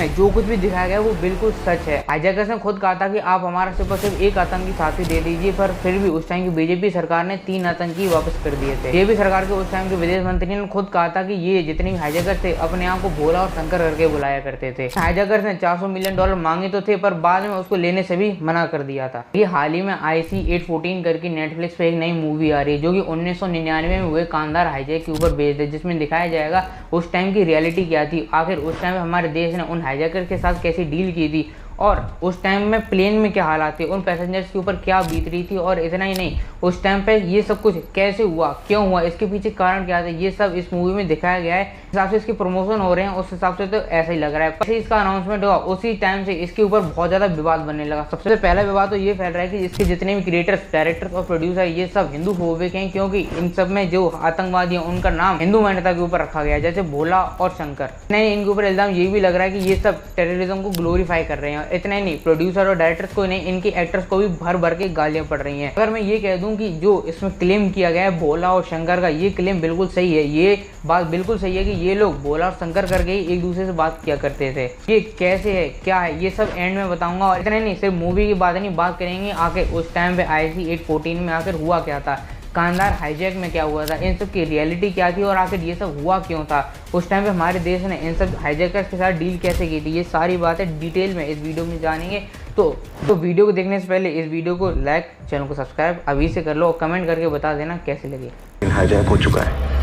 में जो कुछ भी दिखाया गया वो बिल्कुल सच है। हाईजैकर्स ने खुद कहा था कि आप हमारा सिर्फ एक आतंकी साथी दे दीजिए, पर फिर भी उस टाइम की बीजेपी सरकार ने 3 आतंकी वापस कर दिए थे। बीजेपी सरकार के उस टाइम के विदेश मंत्री ने खुद कहा था कि ये जितने भी हाईजैकर्स थे अपने आप को भोला और शंकर करके बुलाया करते थे। हाईजैकर्स ने $400 मिलियन मांगे तो थे, पर बाद में उसको लेने से भी मना कर दिया था। ये हाल ही में IC-814 करके नेटफ्लिक्स पे एक नई मूवी आ रही है जो कि 1999 में हुए कांधार हाईजैक के ऊपर बेस्ड है, जिसमें दिखाया जाएगा उस टाइम की रियलिटी क्या थी, आखिर उस टाइम हमारे देश ने उन हाईजैकर के साथ कैसी डील की थी और उस टाइम में प्लेन में क्या हालात थे, उन पैसेंजर्स के ऊपर क्या बीत रही थी। और इतना ही नहीं, उस टाइम पे ये सब कुछ कैसे हुआ, क्यों हुआ, इसके पीछे कारण क्या था, ये सब इस मूवी में दिखाया गया है। हिसाब से इसके प्रमोशन हो रहे हैं उस हिसाब से तो ऐसा ही लग रहा है। पर इसका अनाउंसमेंट हुआ उसी टाइम से इसके ऊपर बहुत ज़्यादा विवाद बनने लगा। सबसे पहला विवाद तो ये फैल रहा है कि इसके जितने भी क्रिएटर्स, डायरेक्टर्स और प्रोड्यूसर ये सब हिंदू फोबिक हैं, क्योंकि इन सब में जो आतंकवादी हैं उनका नाम हिंदू मान्यता के ऊपर रखा गया है, जैसे भोला और शंकर। नहीं, इनके ऊपर इल्जाम ये भी लग रहा है कि ये सब टेररिज्म को ग्लोरीफाई कर रहे हैं। इतना ही नहीं, प्रोड्यूसर और डायरेक्टर्स को नहीं, इनके एक्टर्स को भी भर भर के गालियां पड़ रही हैं। अगर मैं ये कह दूं कि जो इसमें क्लेम किया गया है भोला और शंकर का, ये क्लेम बिल्कुल सही है। ये बात बिल्कुल सही है कि ये लोग भोला और शंकर करके ही एक दूसरे से बात किया करते थे। ये कैसे है, क्या है, ये सब एंड में बताऊंगा। और इतना नहीं, सिर्फ मूवी की बात नहीं, बात करेंगे आखिर उस टाइम पे IC-814 में आखिर हुआ क्या था, कांधार हाईजैक में क्या हुआ था, इन सब की रियलिटी क्या थी और आखिर ये सब हुआ क्यों था, उस टाइम पे हमारे देश ने इन सब हाईजैकर्स के साथ डील कैसे की थी। ये सारी बातें डिटेल में इस वीडियो में जानेंगे। तो वीडियो को देखने से पहले इस वीडियो को लाइक, चैनल को सब्सक्राइब अभी से कर लो और कमेंट करके बता देना कैसे लगे। हाईजैक हो चुका है।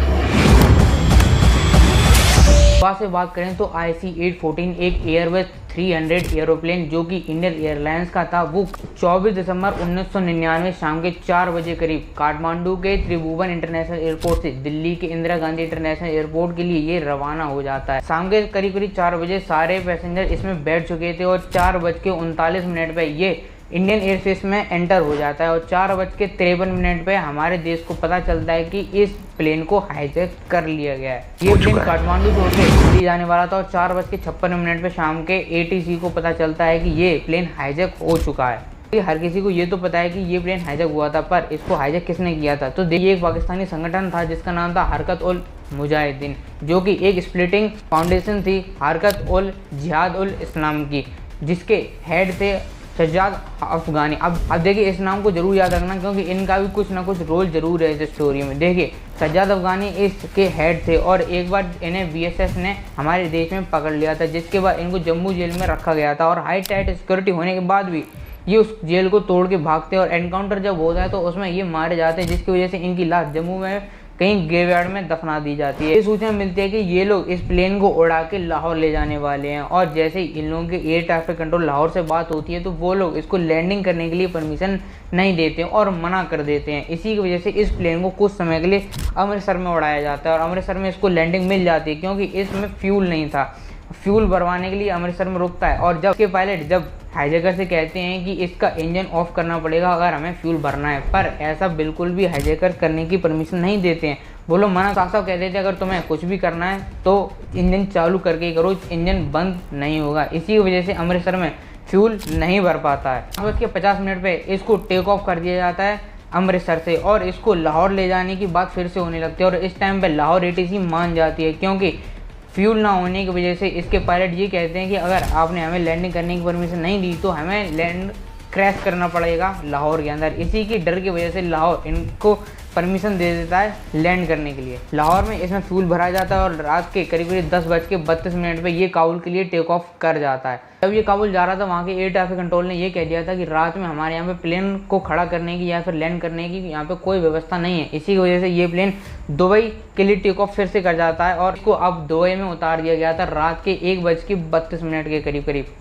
बात से बात करें तो IC-814 एक एयरबस 300 एरोप्लेन जो कि इंडियन एयरलाइंस का था, वो 24 दिसंबर 1999 शाम के 4 बजे करीब काठमांडू के त्रिभुवन इंटरनेशनल एयरपोर्ट से दिल्ली के इंदिरा गांधी इंटरनेशनल एयरपोर्ट के लिए ये रवाना हो जाता है। शाम के करीब 4 बजे सारे पैसेंजर इसमें बैठ चुके थे और 4:39 पे ये इंडियन एयरफेस में एंटर हो जाता है और 4:53 पे हमारे देश को पता चलता है कि इस प्लेन को हाईजैक कर लिया गया है। ये प्लेन काठमांडू छोड़ के दिल्ली जाने वाला था और 4:56 पे शाम के ATC को पता चलता है कि ये प्लेन हाईजैक हो चुका है। हर किसी को ये तो पता है कि ये प्लेन हाईजैक हुआ था, पर इसको हाईजैक किसने किया था? तो देखिए, एक पाकिस्तानी संगठन था जिसका नाम था हरकत उल मुजाहिदीन, जो कि एक स्प्लिटिंग फाउंडेशन थी हरकत उल जिहाद उल इस्लाम की, जिसके हेड थे सज्जाद अफगानी। अब देखिए, इस नाम को जरूर याद रखना क्योंकि इनका भी कुछ ना कुछ रोल जरूर है इस स्टोरी में। देखिए, सज्जाद अफगानी इसके हेड थे और एक बार इन्हें BSS ने हमारे देश में पकड़ लिया था, जिसके बाद इनको जम्मू जेल में रखा गया था और हाई टाइट सिक्योरिटी होने के बाद भी ये उस जेल को तोड़ के भागते और एनकाउंटर जब होता है तो उसमें ये मारे जाते हैं, जिसकी वजह से इनकी लाश जम्मू में कहीं ग्रेवयार्ड में दफना दी जाती है। ये सूचना मिलती है कि ये लोग इस प्लेन को उड़ा के लाहौर ले जाने वाले हैं और जैसे ही इन लोगों के एयर ट्रैफिक कंट्रोल लाहौर से बात होती है तो वो लोग इसको लैंडिंग करने के लिए परमिशन नहीं देते हैं और मना कर देते हैं। इसी की वजह से इस प्लेन को कुछ समय के लिए अमृतसर में उड़ाया जाता है और अमृतसर में इसको लैंडिंग मिल जाती है क्योंकि इसमें फ्यूल नहीं था। फ्यूल भरवाने के लिए अमृतसर में रुकता है और जब के पायलट जब हाईजैकर से कहते हैं कि इसका इंजन ऑफ करना पड़ेगा अगर हमें फ्यूल भरना है, पर ऐसा बिल्कुल भी हाईजैकर करने की परमिशन नहीं देते हैं। वो लोग मना साफ साफ कह देते हैं अगर तुम्हें कुछ भी करना है तो इंजन चालू करके ही करो, इंजन बंद नहीं होगा। इसी वजह से अमृतसर में फ्यूल नहीं भर पाता है। 8:50 पे इसको टेक ऑफ कर दिया जाता है अमृतसर से और इसको लाहौर ले जाने की बात फिर से होने लगती है और इस टाइम पे लाहौर ATC मान जाती है क्योंकि फ्यूल ना होने की वजह से इसके पायलट ये कहते हैं कि अगर आपने हमें लैंडिंग करने की परमिशन नहीं दी तो हमें लैंड क्रैश करना पड़ेगा लाहौर के अंदर। इसी की डर की वजह से लाहौर इनको परमिशन दे देता है लैंड करने के लिए। लाहौर में इसमें फ्यूल भरा जाता है और रात के करीब 10:32 पे ये काबुल के लिए टेक ऑफ कर जाता है। जब ये काबुल जा रहा था वहाँ के एयर ट्रैफिक कंट्रोल ने ये कह दिया था कि रात में हमारे यहाँ पे प्लेन को खड़ा करने की या फिर लैंड करने की यहाँ पे कोई व्यवस्था नहीं है। इसी की वजह से ये प्लेन दुबई के लिए टेक ऑफ फिर से कर जाता है और इसको अब दुबई में उतार दिया गया था रात के 1:32 के करीब।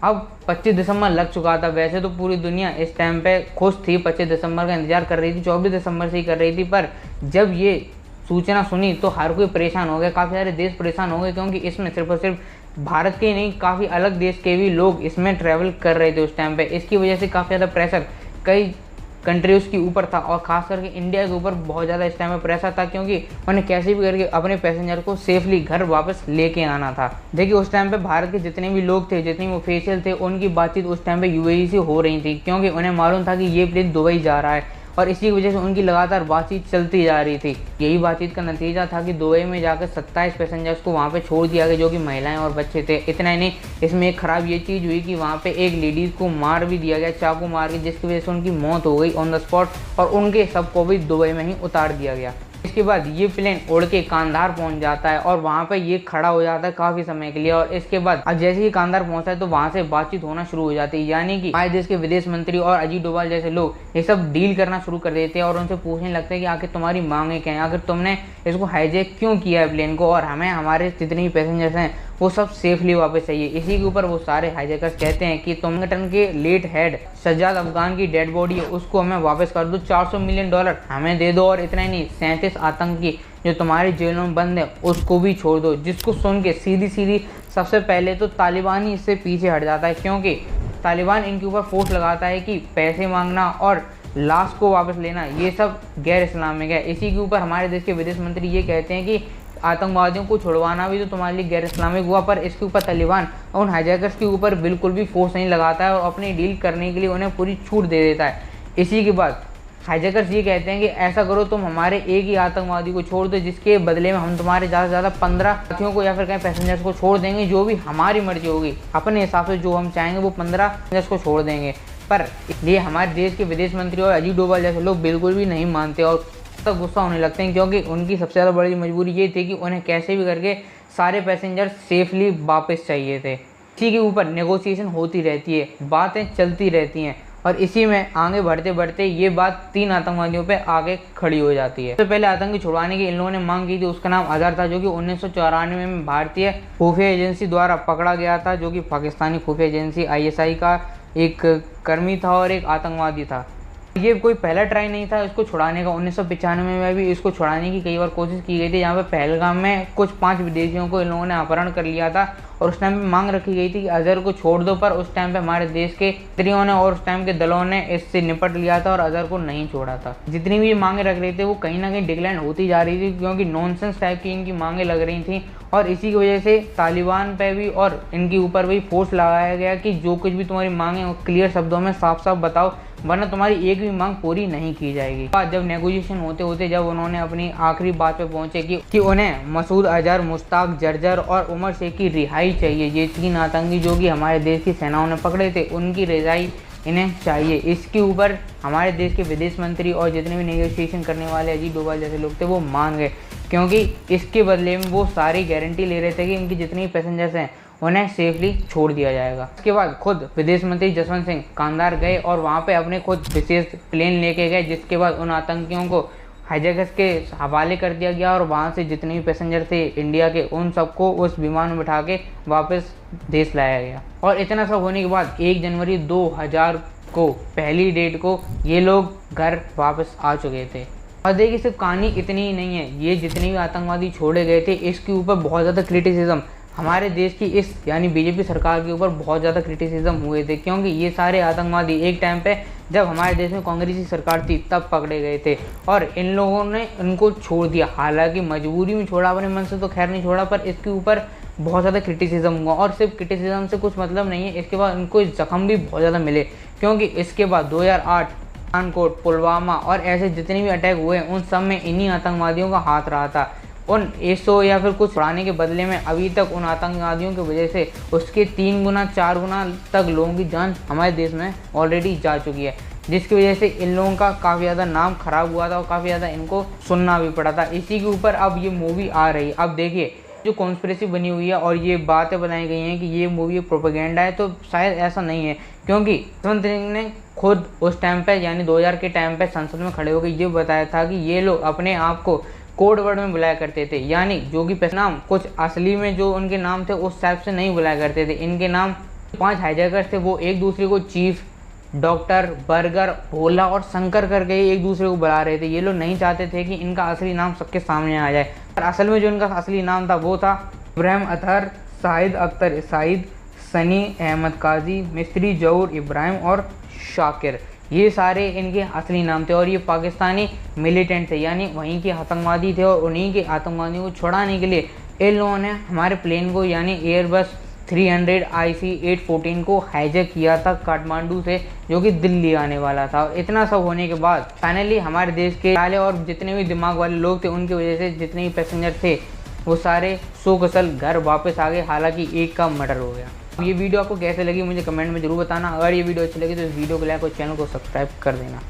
अब 25 दिसंबर लग चुका था। वैसे तो पूरी दुनिया इस टाइम पे खुश थी, 25 दिसंबर का इंतजार कर रही थी, 24 दिसंबर से ही कर रही थी, पर जब ये सूचना सुनी तो हर कोई परेशान हो गया, काफ़ी सारे देश परेशान हो गए क्योंकि इसमें सिर्फ और सिर्फ भारत के ही नहीं काफ़ी अलग देश के भी लोग इसमें ट्रैवल कर रहे थे उस टाइम पे। इसकी वजह से काफ़ी ज़्यादा प्रेशर कई कंट्रीज़ के ऊपर था और ख़ास करके इंडिया के ऊपर बहुत ज़्यादा इस टाइम में प्रेशर था क्योंकि उन्हें कैसे भी करके अपने पैसेंजर को सेफली घर वापस लेके आना था। देखिए, उस टाइम पे भारत के जितने भी लोग थे, जितने भी ऑफिशियल थे, उनकी बातचीत उस टाइम पे UAE से हो रही थी क्योंकि उन्हें मालूम था कि ये प्लेन दुबई जा रहा है और इसी की वजह से उनकी लगातार बातचीत चलती जा रही थी। यही बातचीत का नतीजा था कि दुबई में जाकर 27 पैसेंजर्स को वहाँ पे छोड़ दिया गया, जो कि महिलाएं और बच्चे थे। इतना ही नहीं, इसमें एक ख़राब ये चीज़ हुई कि वहाँ पे एक लेडीज़ को मार भी दिया गया, चाकू मार के, जिसकी वजह से उनकी मौत हो गई ऑन द स्पॉट, और उनके सबको भी दुबई में ही उतार दिया गया। इसके बाद ये प्लेन उड़ के कांधार पहुंच जाता है और वहाँ पे ये खड़ा हो जाता है काफ़ी समय के लिए। और इसके बाद अब जैसे ही कांधार पहुंचता है तो वहाँ से बातचीत होना शुरू हो जाती है, यानी कि हमारे देश के विदेश मंत्री और अजीत डोभाल जैसे लोग ये सब डील करना शुरू कर देते हैं और उनसे पूछने लगते हैं कि आखिर तुम्हारी मांगे क्या हैं, आखिर तुमने इसको हाईजैक क्यों किया है प्लेन को, और हमें हमारे जितने भी पैसेंजर्स हैं वो सब सेफली वापस चाहिए। इसी के ऊपर वो सारे हाईजैकर्स कहते हैं कि संगठन के लेट हेड सज्जाद अफगान की डेड बॉडी है उसको हमें वापस कर दो, $400 मिलियन हमें दे दो, और इतना ही नहीं, 37 आतंकी जो तुम्हारी जेलों में बंद है उसको भी छोड़ दो। जिसको सुन के सीधी सबसे पहले तो तालिबान ही इससे पीछे हट जाता है, क्योंकि तालिबान इनके ऊपर फोर्स लगाता है कि पैसे मांगना और लाश को वापस लेना ये सब गैर इस्लामिक है। इसी के ऊपर हमारे देश के विदेश मंत्री ये कहते हैं कि आतंकवादियों को छुड़वाना भी तो तुम्हारे लिए गैर इस्लामिक हुआ, पर इसके ऊपर तालिबान उन हाईजैकर्स के ऊपर बिल्कुल भी फोर्स नहीं लगाता है और अपनी डील करने के लिए उन्हें पूरी छूट दे देता है। इसी के बाद हाईजैकर्स ये कहते हैं कि ऐसा करो, तुम हमारे एक ही आतंकवादी को छोड़ दो, जिसके बदले में हम तुम्हारे ज़्यादा से ज़्यादा 15 साथियों को या फिर कहीं पैसेंजर्स को छोड़ देंगे, जो भी हमारी मर्जी होगी, अपने हिसाब से जो हम चाहेंगे वो 15 पैसेंजर्स को छोड़ देंगे। पर ये हमारे देश के विदेश मंत्री और अजीत डोभाल जैसे लोग बिल्कुल भी नहीं मानते और तब गुस्सा होने लगते हैं, क्योंकि उनकी सबसे ज़्यादा बड़ी मजबूरी ये थी कि उन्हें कैसे भी करके सारे पैसेंजर सेफली वापस चाहिए थे। इसी के ऊपर नेगोशिएशन होती रहती है, बातें चलती रहती हैं, और इसी में आगे बढ़ते बढ़ते ये बात 3 आतंकवादियों पे आगे खड़ी हो जाती है। सबसे पहले आतंकी छुड़वाने की इन लोगों ने मांग की थी, उसका नाम अजहर था, जो कि 1994 में भारतीय खुफिया एजेंसी द्वारा पकड़ा गया था, जो कि पाकिस्तानी खुफिया एजेंसी ISI का एक कर्मी था और एक आतंकवादी था। ये कोई पहला ट्राई नहीं था इसको छुड़ाने का। 1995 में भी इसको छुड़ाने की कई बार कोशिश की गई थी, जहाँ पे पहलगाम में कुछ 5 विदेशियों को इन लोगों ने अपहरण कर लिया था और उस टाइम पे मांग रखी गई थी कि अजहर को छोड़ दो, पर उस टाइम पे हमारे देश के मंत्रियों ने और उस टाइम के दलों ने इससे निपट लिया था और अजहर को नहीं छोड़ा था। जितनी भी मांगे रख रहे थे वो कहीं ना कहीं डिक्लाइन होती जा रही थी, क्योंकि नॉनसेंस टाइप की इनकी मांगे लग रही थी, और इसी की वजह से तालिबान पे भी और इनके ऊपर भी फोर्स लगाया गया कि जो कुछ भी तुम्हारी मांगे वो क्लियर शब्दों में साफ साफ बताओ, वरना तुम्हारी एक भी मांग पूरी नहीं की जाएगी। जब नेगोशिएशन होते होते जब उन्होंने अपनी आखिरी बात पे पहुंचे कि उन्हें मसूद अजहर, मुश्ताक जर्जर और उमर शेख की रिहाई चाहिए, ये 3 आतंकी जो कि हमारे देश की सेनाओं ने पकड़े थे, उनकी रिहाई इन्हें चाहिए। इसके ऊपर हमारे देश के विदेश मंत्री और जितने भी नेगोशिएशन करने वाले अजीत डोभाल जैसे लोग थे वो मान गए, क्योंकि इसके बदले में वो सारी गारंटी ले रहे थे कि इनकी जितनी पैसेंजर्स हैं उन्हें सेफली छोड़ दिया जाएगा। इसके बाद खुद विदेश मंत्री जसवंत सिंह कांधार गए और वहाँ पे अपने खुद विशेष प्लेन लेके गए, जिसके बाद उन आतंकियों को हाईजैकर्स के हवाले कर दिया गया और वहाँ से जितने भी पैसेंजर थे इंडिया के उन सबको उस विमान में बिठा के वापस देश लाया गया। और इतना सब होने के बाद 1 जनवरी 2000 को पहली डेट को ये लोग घर वापस आ चुके थे। और देखिए सिर्फ कहानी इतनी ही नहीं है, ये जितने भी आतंकवादी छोड़े गए थे इसके ऊपर बहुत ज़्यादा क्रिटिसिज्म हमारे देश की इस यानी बीजेपी सरकार के ऊपर बहुत ज़्यादा क्रिटिसिज्म हुए थे, क्योंकि ये सारे आतंकवादी एक टाइम पे जब हमारे देश में कांग्रेस की सरकार थी तब पकड़े गए थे और इन लोगों ने इनको छोड़ दिया। हालांकि मजबूरी में छोड़ा, अपने मन से तो खैर नहीं छोड़ा, पर इसके ऊपर बहुत ज़्यादा क्रिटिसिज्म हुआ। और सिर्फ क्रिटिसिज्म से कुछ मतलब नहीं है, इसके बाद इनको जख्म भी बहुत ज़्यादा मिले, क्योंकि इसके बाद 2008 पठानकोट, पुलवामा और ऐसे जितने भी अटैक हुए उन सब में इन्हीं आतंकवादियों का हाथ रहा था। उन 100 या फिर कुछ बढ़ाने के बदले में अभी तक उन आतंकवादियों की वजह से उसके 3 गुना 4 गुना तक लोगों की जान हमारे देश में ऑलरेडी जा चुकी है, जिसकी वजह से इन लोगों का काफ़ी ज़्यादा नाम खराब हुआ था और काफ़ी ज़्यादा इनको सुनना भी पड़ा था। इसी के ऊपर अब ये मूवी आ रही है। अब देखिए जो कॉन्स्पिरेसी बनी हुई है और ये बातें बनाई गई हैं कि ये मूवी प्रोपेगेंडा है, तो शायद ऐसा नहीं है, क्योंकि जसवंत सिंह ने खुद उस टाइम पे यानी 2000 के टाइम पे संसद में खड़े होकर ये बताया था कि ये लोग अपने आप को कोड वर्ड में बुलाया करते थे, यानी जो कि नाम कुछ असली में जो उनके नाम थे उस टाइप से नहीं बुलाया करते थे। इनके नाम 5 हाईजैकर्स थे, वो एक दूसरे को चीफ, डॉक्टर, बर्गर, भोला और शंकर करके एक दूसरे को बुला रहे थे। ये लोग नहीं चाहते थे कि इनका असली नाम सबके सामने आ जाए, पर असल में जो इनका असली नाम था वो था इब्राहिम अतहर, शाहिद अख्तर साइद, सनी अहमद काजी, मिस्त्री जऊर इब्राहिम और शाकिर। ये सारे इनके असली नाम थे और ये पाकिस्तानी मिलिटेंट थे, यानी वहीं के आतंकवादी थे और उन्हीं के आतंकवादियों को छुड़ाने के लिए इन लोगों ने हमारे प्लेन को यानी एयरबस 300 IC-814 को हाईजैक किया था काठमांडू से, जो कि दिल्ली आने वाला था। और इतना सब होने के बाद फाइनली हमारे देश के साले और जितने भी दिमाग वाले लोग थे, उनकी वजह से जितने भी पैसेंजर थे वो सारे सकुशल घर वापस आ गए। हालांकि एक का मर्डर हो गया। अब ये वीडियो आपको कैसे लगी मुझे कमेंट में जरूर बताना। अगर ये वीडियो अच्छी लगी तो इस वीडियो को लाइक और चैनल को सब्सक्राइब कर देना।